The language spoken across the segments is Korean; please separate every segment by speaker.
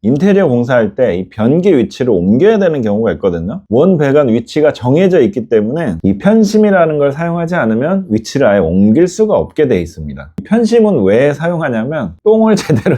Speaker 1: 인테리어 공사할 때 이 변기 위치를 옮겨야 되는 경우가 있거든요. 원 배관 위치가 정해져 있기 때문에 이 편심이라는 걸 사용하지 않으면 위치를 아예 옮길 수가 없게 돼 있습니다. 편심은 왜 사용하냐면 똥을 제대로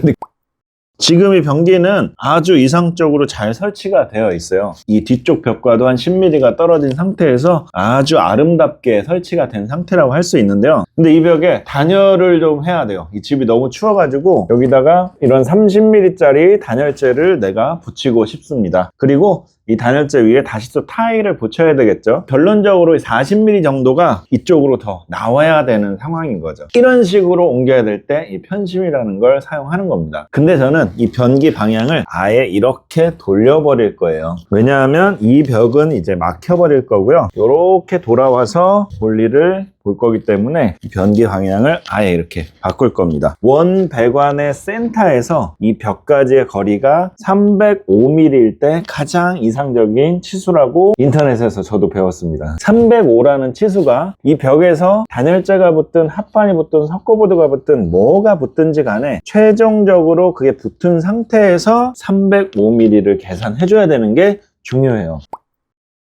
Speaker 1: 지금 이 변기는 아주 이상적으로 잘 설치가 되어 있어요. 이 뒤쪽 벽과도 한 10mm가 떨어진 상태에서 아주 아름답게 설치가 된 상태라고 할 수 있는데요. 근데 이 벽에 단열을 좀 해야 돼요. 이 집이 너무 추워가지고 여기다가 이런 30mm짜리 단열재를 내가 붙이고 싶습니다. 그리고 이 단열재 위에 다시 또 타일을 붙여야 되겠죠. 결론적으로 40mm 정도가 이쪽으로 더 나와야 되는 상황인 거죠. 이런 식으로 옮겨야 될 때 이 편심이라는 걸 사용하는 겁니다. 근데 저는 이 변기 방향을 아예 이렇게 돌려버릴 거예요. 왜냐하면 이 벽은 이제 막혀버릴 거고요. 이렇게 돌아와서 볼일을 볼 거기 때문에 변기 방향을 아예 이렇게 바꿀 겁니다. 원 배관의 센터에서 이 벽까지의 거리가 305mm일 때 가장 이상적인 치수라고 인터넷에서 저도 배웠습니다. 305라는 치수가 이 벽에서 단열재가 붙든 합판이 붙든 석고보드가 붙든 뭐가 붙든지 간에 최종적으로 그게 붙은 상태에서 305mm를 계산해 줘야 되는 게 중요해요.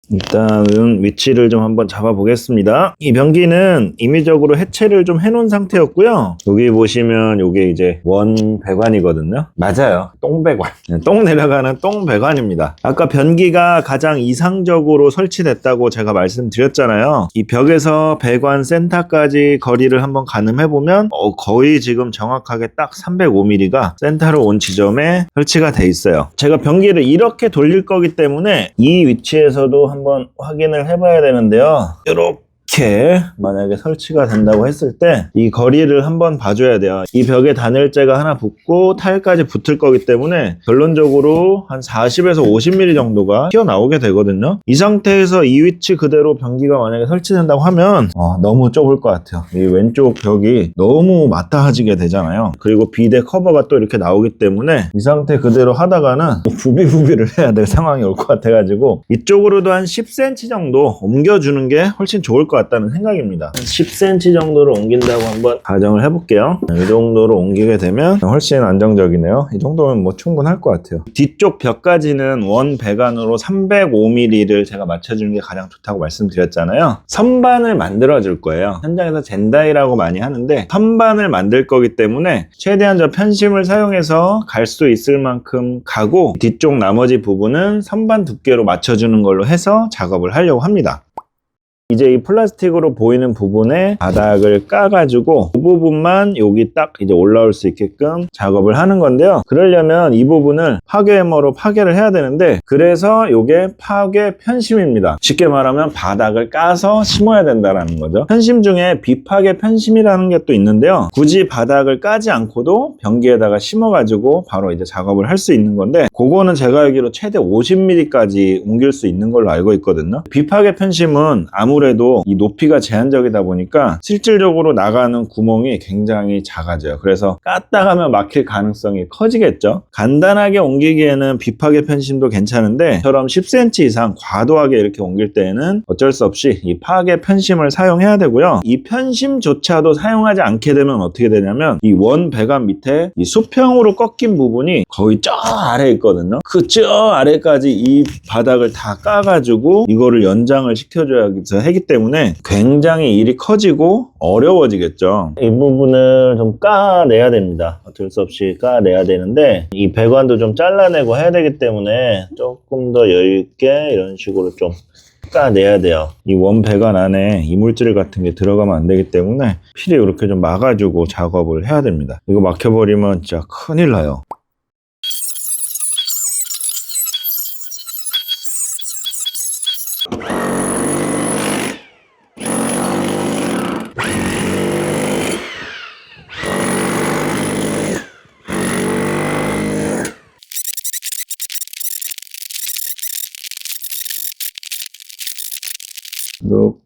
Speaker 1: 일단은 위치를 좀 한번 잡아 보겠습니다. 이 변기는 임의적으로 해체를 좀 해놓은 상태였고요. 여기 보시면 이게 이제 원 배관이거든요. 맞아요. 똥 배관. 똥 내려가는 똥 배관입니다. 아까 변기가 가장 이상적으로 설치됐다고 제가 말씀드렸잖아요. 이 벽에서 배관 센터까지 거리를 한번 가늠해보면 거의 지금 정확하게 딱 305mm가 센터로 온 지점에 설치가 돼 있어요. 제가 변기를 이렇게 돌릴 거기 때문에 이 위치에서도 한번 확인을 해봐야 되는데요. 이렇게 만약에 설치가 된다고 했을 때 이 거리를 한번 봐줘야 돼요. 이 벽에 단열재가 하나 붙고 타일까지 붙을 거기 때문에 결론적으로 한 40에서 50mm 정도가 튀어나오게 되거든요. 이 상태에서 이 위치 그대로 변기가 만약에 설치된다고 하면 너무 좁을 것 같아요. 이 왼쪽 벽이 너무 맞닿아지게 되잖아요. 그리고 비대 커버가 또 이렇게 나오기 때문에 이 상태 그대로 하다가는 부비부비를 해야 될 상황이 올 것 같아가지고 이쪽으로도 한 10cm 정도 옮겨주는 게 훨씬 좋을 것 같다는 생각입니다. 10cm 정도로 옮긴다고 한번 가정을 해볼게요. 이 정도로 옮기게 되면 훨씬 안정적이네요. 이 정도면 뭐 충분할 것 같아요. 뒤쪽 벽까지는 원 배관으로 305mm를 제가 맞춰주는 게 가장 좋다고 말씀드렸잖아요. 선반을 만들어 줄 거예요. 현장에서 젠다이라고 많이 하는데 선반을 만들 거기 때문에 최대한 저 편심을 사용해서 갈 수 있을 만큼 가고 뒤쪽 나머지 부분은 선반 두께로 맞춰주는 걸로 해서 작업을 하려고 합니다. 이제 이 플라스틱으로 보이는 부분에 바닥을 까가지고 그 부분만 여기 딱 이제 올라올 수 있게끔 작업을 하는 건데요. 그러려면 이 부분을 파괴 해머로 파괴를 해야 되는데 그래서 이게 파괴 편심입니다. 쉽게 말하면 바닥을 까서 심어야 된다는 거죠. 편심 중에 비파괴 편심이라는 게 또 있는데요. 굳이 바닥을 까지 않고도 변기에다가 심어가지고 바로 이제 작업을 할 수 있는 건데 그거는 제가 알기로 최대 50mm까지 옮길 수 있는 걸로 알고 있거든요. 비파괴 편심은 아무래도 이 높이가 제한적이다 보니까 실질적으로 나가는 구멍이 굉장히 작아져요. 그래서 깠다 가면 막힐 가능성이 커지겠죠. 간단하게 옮기기에는 비파괴 편심도 괜찮은데 저처럼 10cm 이상 과도하게 이렇게 옮길 때에는 어쩔 수 없이 이 파괴 편심을 사용해야 되고요. 이 편심조차도 사용하지 않게 되면 어떻게 되냐면 이 원 배관 밑에 이 수평으로 꺾인 부분이 거의 저 아래에 있거든요. 그 저 아래까지 이 바닥을 다 까가지고 이거를 연장을 시켜줘야 하기 때문에 굉장히 일이 커지고 어려워지겠죠. 이 부분을 좀 까내야 됩니다. 어쩔 수 없이 까내야 되는데 이 배관도 좀 잘라내고 해야 되기 때문에 조금 더 여유있게 이런 식으로 좀 까내야 돼요. 이 원 배관 안에 이물질 같은 게 들어가면 안 되기 때문에 필히 이렇게 좀 막아주고 작업을 해야 됩니다. 이거 막혀버리면 진짜 큰일 나요.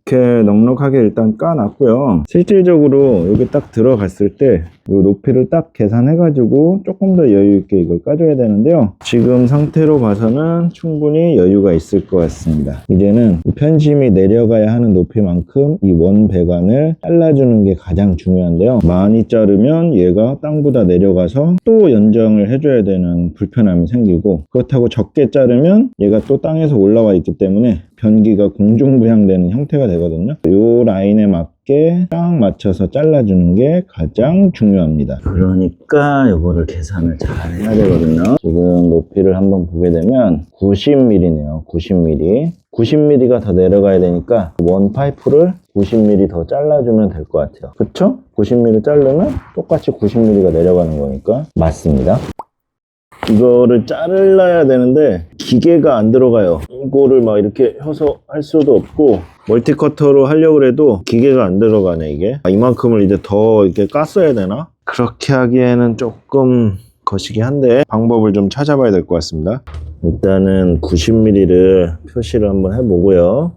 Speaker 1: 이렇게 넉넉하게 일단 까놨고요. 실질적으로 여기 딱 들어갔을 때 이 높이를 딱 계산해가지고 조금 더 여유 있게 이걸 까줘야 되는데요. 지금 상태로 봐서는 충분히 여유가 있을 것 같습니다. 이제는 편심이 내려가야 하는 높이만큼 이 원 배관을 잘라주는 게 가장 중요한데요. 많이 자르면 얘가 땅보다 내려가서 또 연장을 해줘야 되는 불편함이 생기고, 그렇다고 적게 자르면 얘가 또 땅에서 올라와 있기 때문에 변기가 공중부양되는 형태가 되거든요. 이 라인에 맞게 딱 맞춰서 잘라주는 게 가장 중요합니다. 그러니까 이거를 계산을 잘 해야 되거든요. 지금 높이를 한번 보게 되면 90mm네요. 90mm. 90mm가 더 내려가야 되니까 원 파이프를 90mm 더 잘라주면 될 것 같아요. 그쵸? 90mm 자르면 똑같이 90mm가 내려가는 거니까 맞습니다. 이거를 자르려야 되는데 기계가 안 들어가요. 이거를 막 이렇게 혀서 할 수도 없고, 멀티커터로 하려고 해도 기계가 안 들어가네. 이게 이만큼을 이제 더 이렇게 깠어야 되나? 그렇게 하기에는 조금 거시기 한데 방법을 좀 찾아봐야 될 것 같습니다. 일단은 90mm를 표시를 한번 해보고요.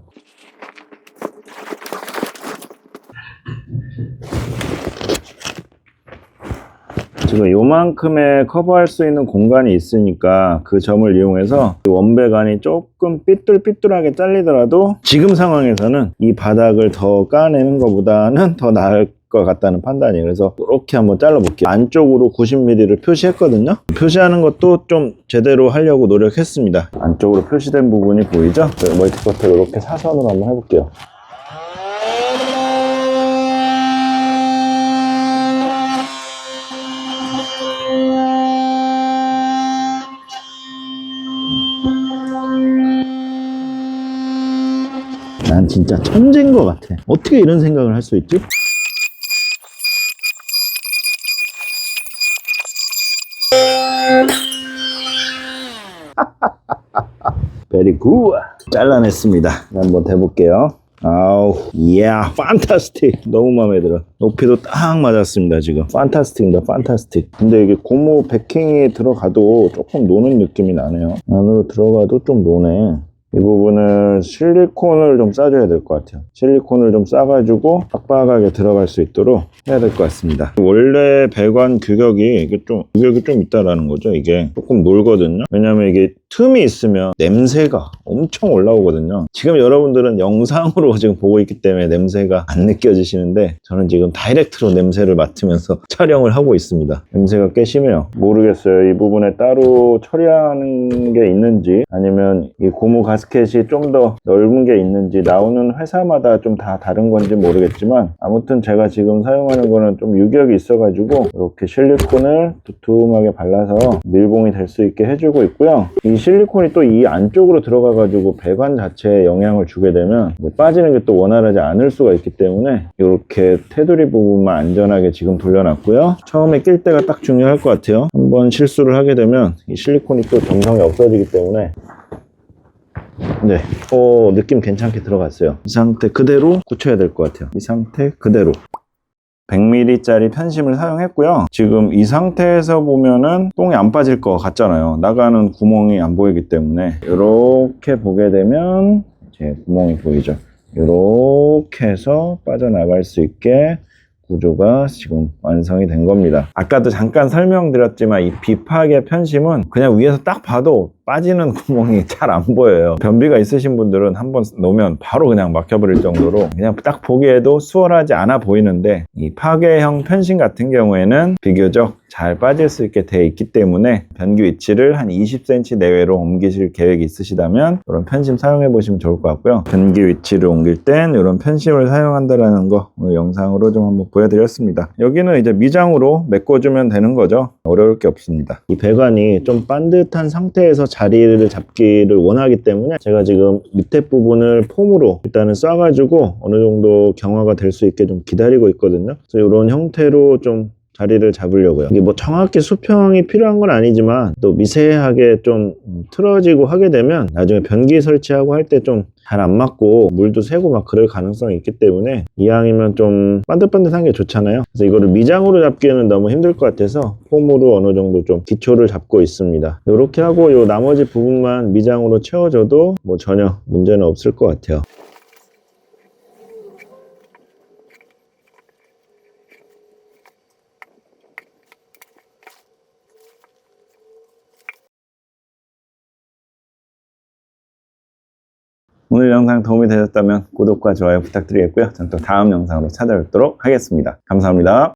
Speaker 1: 지금 요만큼에 커버할 수 있는 공간이 있으니까 그 점을 이용해서 원배관이 조금 삐뚤삐뚤하게 잘리더라도 지금 상황에서는 이 바닥을 더 까내는 것보다는 더 나을 것 같다는 판단이에요. 그래서 이렇게 한번 잘라볼게요. 안쪽으로 90mm를 표시했거든요. 표시하는 것도 좀 제대로 하려고 노력했습니다. 안쪽으로 표시된 부분이 보이죠? 멀티커터를 이렇게 사선으로 한번 해볼게요. 난 진짜 천재인 것 같아. 어떻게 이런 생각을 할 수 있지? 베리 굿! 잘라냈습니다. 한번 대볼게요. 아우, 이야, 판타스틱. 너무 마음에 들어. 높이도 딱 맞았습니다, 지금. 판타스틱입니다, 판타스틱. 근데 이게 고무 베킹이 들어가도 조금 노는 느낌이 나네요. 안으로 들어가도 좀 노네. 이 부분은 실리콘을 좀 싸줘야 될 것 같아요. 실리콘을 좀 싸가지고 빡빡하게 들어갈 수 있도록 해야 될 것 같습니다. 원래 배관 규격이 좀 있다라는 거죠. 이게 조금 놀거든요. 왜냐면 이게 틈이 있으면 냄새가 엄청 올라오거든요. 지금 여러분들은 영상으로 지금 보고 있기 때문에 냄새가 안 느껴지시는데, 저는 지금 다이렉트로 냄새를 맡으면서 촬영을 하고 있습니다. 냄새가 꽤 심해요. 모르겠어요. 이 부분에 따로 처리하는 게 있는지, 아니면 이 고무 가스켓이 좀 더 넓은 게 있는지, 나오는 회사마다 좀 다 다른 건지 모르겠지만, 아무튼 제가 지금 사용하는 거는 좀 유격이 있어가지고 이렇게 실리콘을 두툼하게 발라서 밀봉이 될 수 있게 해주고 있고요. 이 실리콘이 또 이 안쪽으로 들어가가지고 배관 자체에 영향을 주게 되면 빠지는 게 또 원활하지 않을 수가 있기 때문에 이렇게 테두리 부분만 안전하게 지금 돌려놨고요. 처음에 낄 때가 딱 중요할 것 같아요. 한번 실수를 하게 되면 이 실리콘이 또 정성이 없어지기 때문에. 네, 느낌 괜찮게 들어갔어요. 이 상태 그대로 굳혀야 될 것 같아요. 이 상태 그대로 100mm짜리 편심을 사용했고요. 지금 이 상태에서 보면은 똥이 안 빠질 것 같잖아요. 나가는 구멍이 안 보이기 때문에. 이렇게 보게 되면 제 구멍이 보이죠. 이렇게 해서 빠져나갈 수 있게 구조가 지금 완성이 된 겁니다. 아까도 잠깐 설명드렸지만 이 비파괴 편심은 그냥 위에서 딱 봐도 빠지는 구멍이 잘 안 보여요. 변비가 있으신 분들은 한번 놓으면 바로 그냥 막혀버릴 정도로 그냥 딱 보기에도 수월하지 않아 보이는데, 이 파괴형 편심 같은 경우에는 비교적 잘 빠질 수 있게 되어 있기 때문에 변기 위치를 한 20cm 내외로 옮기실 계획이 있으시다면 이런 편심 사용해 보시면 좋을 것 같고요. 변기 위치를 옮길 땐 이런 편심을 사용한다는 거 오늘 영상으로 좀 한번 보여드렸습니다. 여기는 이제 미장으로 메꿔주면 되는 거죠. 어려울 게 없습니다. 이 배관이 좀 반듯한 상태에서 자리를 잡기를 원하기 때문에 제가 지금 밑에 부분을 폼으로 일단은 쏴가지고 어느 정도 경화가 될 수 있게 좀 기다리고 있거든요. 그래서 이런 형태로 좀 자리를 잡으려고요. 이게 뭐 정확히 수평이 필요한 건 아니지만 또 미세하게 좀 틀어지고 하게 되면 나중에 변기 설치하고 할 때 좀 잘 안 맞고 물도 새고 막 그럴 가능성이 있기 때문에 이왕이면 좀 반듯반듯한 게 좋잖아요. 그래서 이거를 미장으로 잡기에는 너무 힘들 것 같아서 폼으로 어느 정도 좀 기초를 잡고 있습니다. 이렇게 하고 요 나머지 부분만 미장으로 채워줘도 뭐 전혀 문제는 없을 것 같아요. 오늘 영상 도움이 되셨다면 구독과 좋아요 부탁드리겠고요. 전 또 다음 영상으로 찾아뵙도록 하겠습니다. 감사합니다.